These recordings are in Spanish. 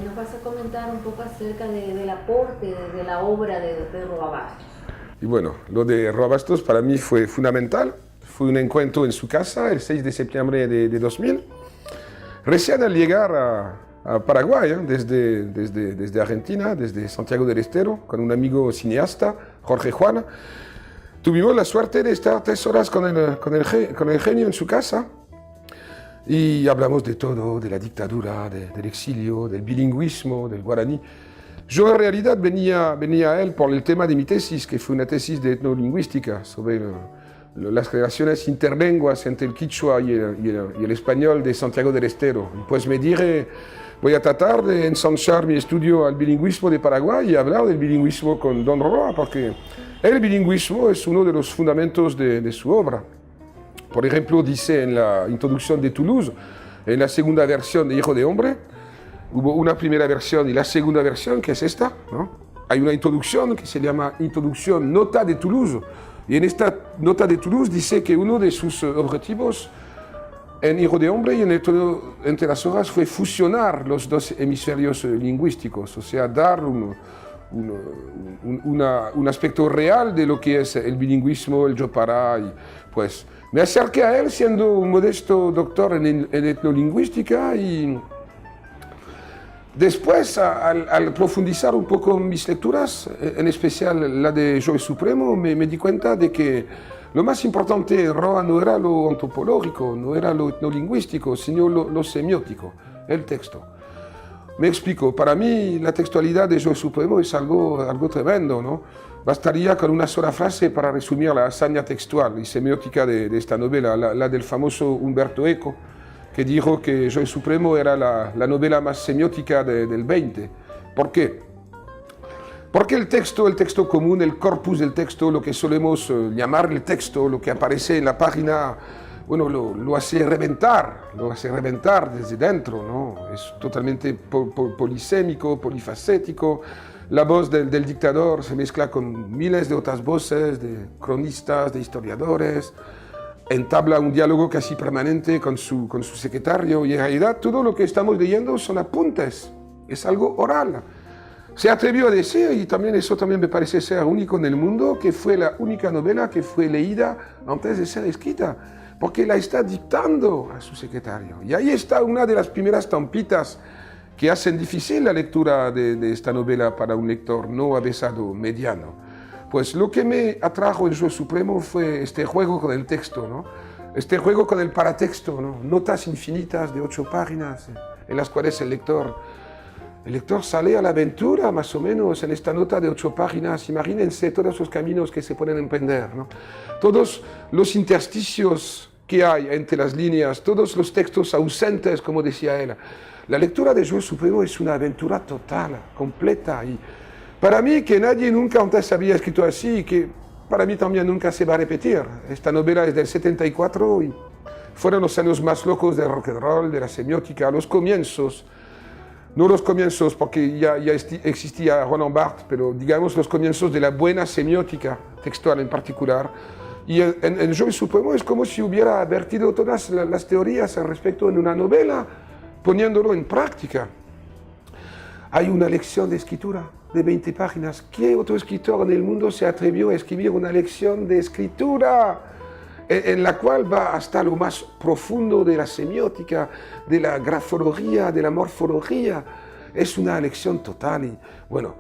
Nos vas a comentar un poco acerca del aporte de la obra de Roa Bastos. Y bueno, lo de Roa Bastos para mí fue fundamental. Fue un encuentro en su casa el 6 de septiembre de 2000. Recién al llegar a Paraguay, desde Argentina, desde Santiago del Estero, con un amigo cineasta, Jorge Juan, tuvimos la suerte de estar 3 horas con el genio en su casa y hablamos de todo, de la dictadura, del exilio, del bilingüismo, del guaraní. Yo en realidad venía a él por el tema de mi tesis, que fue una tesis de etnolingüística sobre las relaciones interlenguas entre el quichua y el español de Santiago del Estero. Y pues me dije, voy a tratar de ensanchar mi estudio al bilingüismo de Paraguay y hablar del bilingüismo con Don Roa, porque el bilingüismo es uno de los fundamentos de su obra. Por ejemplo, dice en la introducción de Toulouse, en la segunda versión de Hijo de Hombre, hubo una primera versión y la segunda versión, que es esta, ¿no? Hay una introducción que se llama Introducción Nota de Toulouse. Y en esta nota de Toulouse dice que uno de sus objetivos en Hijo de Hombre y en Entre las Horas fue fusionar los dos hemisferios lingüísticos, o sea, dar un aspecto real de lo que es el bilingüismo, el Yopara. Y pues me acerqué a él siendo un modesto doctor en etnolingüística y después, al profundizar un poco en mis lecturas, en especial la de Joe Supremo, me di cuenta de que lo más importante en Roa no era lo antropológico, no era lo etnolingüístico, sino lo semiótico, el texto. Me explico, para mí la textualidad de Joe Supremo es algo tremendo, ¿no? Bastaría con una sola frase para resumir la hazaña textual y semiótica de esta novela, la del famoso Humberto Eco, que dijo que Joe Supremo era la novela más semiótica del 20. ¿Por qué? Porque el texto común, el corpus del texto, lo que solemos llamar el texto, lo que aparece en la página, bueno, lo hace reventar desde dentro, ¿no? Es totalmente polisémico, polifacético. La voz del dictador se mezcla con miles de otras voces, de cronistas, de historiadores, entabla un diálogo casi permanente con su secretario y en realidad todo lo que estamos leyendo son apuntes, es algo oral. Se atrevió a decir, y también eso también me parece ser único en el mundo, que fue la única novela que fue leída antes de ser escrita, porque la está dictando a su secretario. Y ahí está una de las primeras tampitas que hacen difícil la lectura de esta novela para un lector no avesado mediano. Pues lo que me atrajo en Joe Supremo fue este juego con el texto, ¿no? Este juego con el paratexto, ¿no? Notas infinitas de 8 páginas en las cuales el lector sale a la aventura, más o menos, en esta nota de 8 páginas. Imagínense todos los caminos que se pueden emprender, ¿no? Todos los intersticios que hay entre las líneas, todos los textos ausentes, como decía él. La lectura de Joe Supremo es una aventura total, completa, y para mí, que nadie nunca antes había escrito así, y que para mí también nunca se va a repetir. Esta novela es del 74 y fueron los años más locos del rock and roll, de la semiótica, los comienzos. No los comienzos porque ya existía Roland Barthes, pero digamos los comienzos de la buena semiótica textual en particular. Y en Joe Supremo es como si hubiera vertido todas las teorías al respecto en una novela, poniéndolo en práctica. Hay una lección de escritura de 20 páginas. ¿Qué otro escritor en el mundo se atrevió a escribir una lección de escritura en la cual va hasta lo más profundo de la semiótica, de la grafología, de la morfología? Es una lección total y, bueno,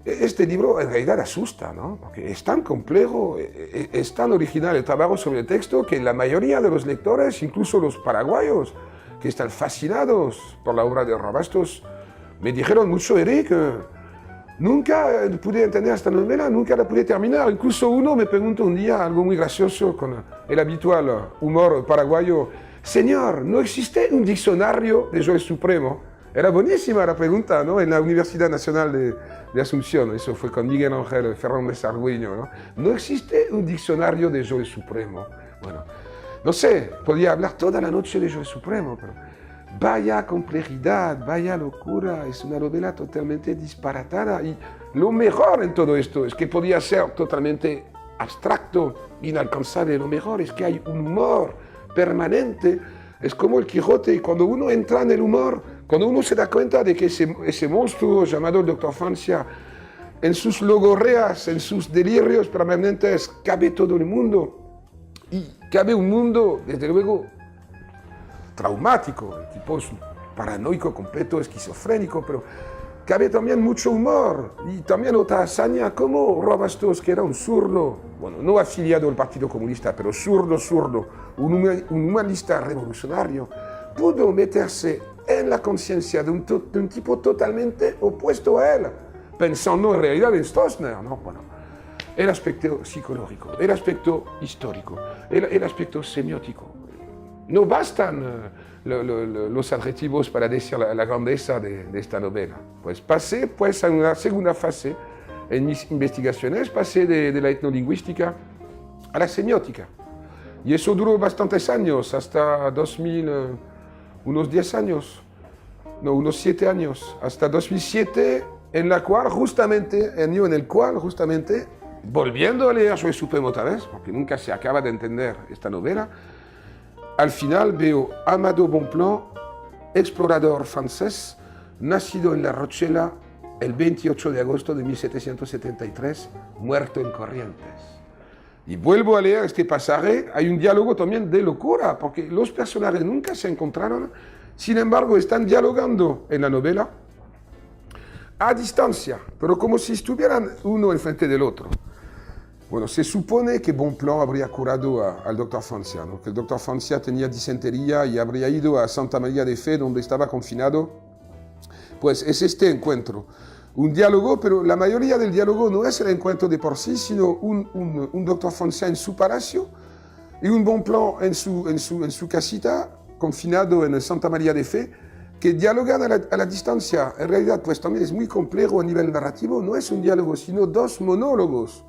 este libro en realidad asusta, ¿no? Porque es tan complejo, es tan original el trabajo sobre el texto que la mayoría de los lectores, incluso los paraguayos, que están fascinados por la obra de Roa Bastos, me dijeron mucho, Eric, nunca pude entender esta novela, nunca la pude terminar. Incluso uno me preguntó un día algo muy gracioso con el habitual humor paraguayo. Señor, ¿no existe un diccionario de Joe Supremo? Era buenísima la pregunta, ¿no? En la Universidad Nacional de Asunción, eso fue con Miguel Ángel Fernández Argüello, ¿no? ¿No existe un diccionario de Joe Supremo? Bueno, no sé, podía hablar toda la noche de Joe Supremo, pero vaya complejidad, vaya locura, es una novela totalmente disparatada y lo mejor en todo esto es que podía ser totalmente abstracto, inalcanzable. Lo mejor es que hay un humor permanente, es como el Quijote y cuando uno entra en el humor Cuando uno se da cuenta de que ese monstruo llamado el Dr. Francia, en sus logorreas, en sus delirios permanentes, cabe todo el mundo. Y cabe un mundo, desde luego, traumático. El tipo es un paranoico completo, esquizofrénico, pero cabe también mucho humor. Y también otra hazaña, como Roa Bastos, que era un zurdo, bueno, no afiliado al Partido Comunista, pero zurdo, un humanista revolucionario, pudo meterse en la conciencia de un tipo totalmente opuesto a él, pensando en realidad en Stroessner, ¿no? Bueno, el aspecto psicológico, el aspecto histórico, el aspecto semiótico. No bastan los adjetivos para decir la grandeza de esta novela. Pues pasé pues, a una segunda fase en mis investigaciones, pasé de la etnolingüística a la semiótica. Y eso duró bastantes años, hasta 2000, unos 10 años, no, unos 7 años, hasta 2007, en el cual justamente, volviendo a leer Joe Supremo otra vez, porque nunca se acaba de entender esta novela, al final veo Amadou Bonpland, explorador francés, nacido en La Rochela el 28 de agosto de 1773, muerto en Corrientes. Y vuelvo a leer este pasaje, hay un diálogo también de locura, porque los personajes nunca se encontraron, sin embargo están dialogando en la novela a distancia, pero como si estuvieran uno enfrente del otro. Bueno, se supone que Bonpland habría curado al Dr. Francia, ¿no? Que el Dr. Francia tenía disentería y habría ido a Santa María de Fe, donde estaba confinado. Pues es este encuentro. Un diálogo, pero la mayoría del diálogo no es el encuentro de por sí, sino un Dr. Francia en su palacio y un Bonpland en su casita, confinado en Santa María de Fe, que dialogan a la distancia. En realidad, pues también es muy complejo a nivel narrativo, no es un diálogo, sino dos monólogos.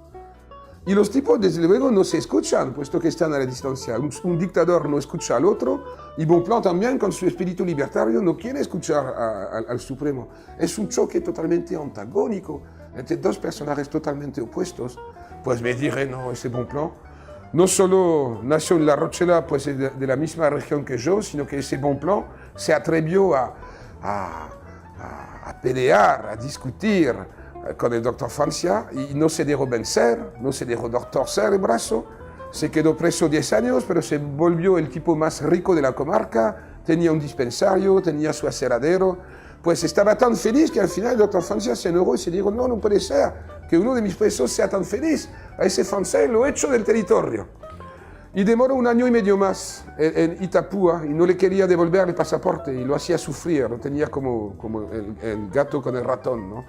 Y los tipos, desde luego, no se escuchan, puesto que están a la distancia. Un dictador no escucha al otro, y Bonpland también, con su espíritu libertario, no quiere escuchar al Supremo. Es un choque totalmente antagónico entre dos personajes totalmente opuestos. Pues me diré, no, ese Bonpland no solo nació en La Rochela, pues de la misma región que yo, sino que ese Bonpland se atrevió a pelear, a discutir con el Dr. Francia y no se dejó vencer, no se dejó torcer el brazo, se quedó preso 10 años, pero se volvió el tipo más rico de la comarca, tenía un dispensario, tenía su aseradero, pues estaba tan feliz que al final el Dr. Francia se enojó y se dijo, no, no puede ser que uno de mis presos sea tan feliz, a ese francés lo echo del territorio. Y demoró 1 año y medio más en Itapúa y no le quería devolver el pasaporte y lo hacía sufrir, lo tenía como el gato con el ratón, ¿no?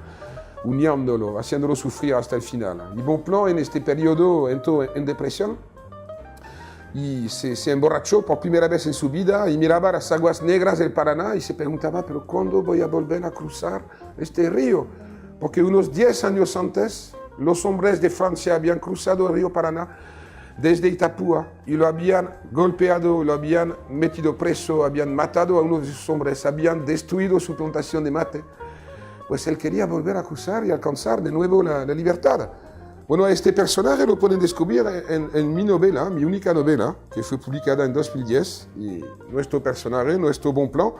Uniéndolo, haciéndolo sufrir hasta el final. Y Bonpland en este periodo entró en depresión y se emborrachó por primera vez en su vida y miraba las aguas negras del Paraná y se preguntaba, pero ¿cuándo voy a volver a cruzar este río? Porque unos 10 años antes, los hombres de Francia habían cruzado el río Paraná desde Itapúa y lo habían golpeado, lo habían metido preso, habían matado a uno de sus hombres, habían destruido su plantación de mate. Pues él quería volver a cruzar y alcanzar de nuevo la libertad. Bueno, a este personaje lo pueden descubrir en mi novela, mi única novela, que fue publicada en 2010, y nuestro personaje, nuestro Bonpland,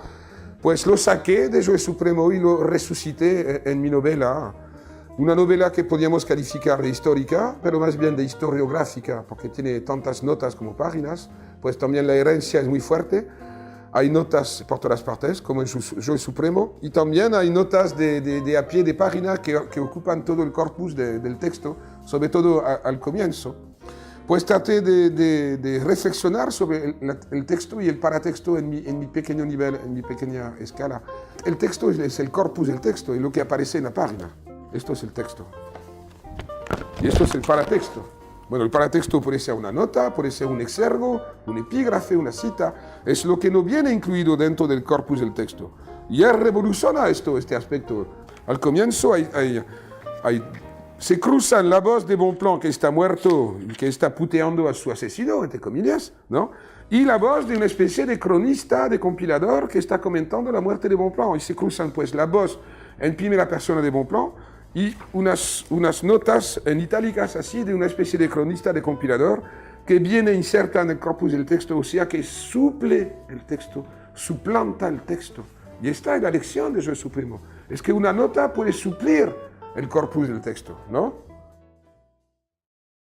pues lo saqué de Joe Supremo y lo resucité en mi novela. Una novela que podríamos calificar de histórica, pero más bien de historiográfica, porque tiene tantas notas como páginas, pues también la herencia es muy fuerte. Hay notas por todas partes, como en Joe Supremo, y también hay notas de a pie de página que ocupan todo el corpus del texto, sobre todo al comienzo. Pues traté de reflexionar sobre el texto y el paratexto en mi pequeño nivel, en mi pequeña escala. El texto es el corpus del texto y lo que aparece en la página. Esto es el texto. Y esto es el paratexto. Bueno, el paratexto puede ser una nota, puede ser un exergo, un epígrafe, una cita. Es lo que no viene incluido dentro del corpus del texto. Y él revoluciona este aspecto. Al comienzo se cruzan la voz de Bonpland, que está muerto y que está puteando a su asesino, entre comillas, ¿no? Y la voz de una especie de cronista, de compilador, que está comentando la muerte de Bonpland. Y se cruzan pues la voz en primera persona de Bonpland y unas notas en itálicas así de una especie de cronista, de compilador, que viene inserta en el corpus del texto, o sea que suple el texto, suplanta el texto. Y esta es la lección de Josué Supremo. Es que una nota puede suplir el corpus del texto, ¿no?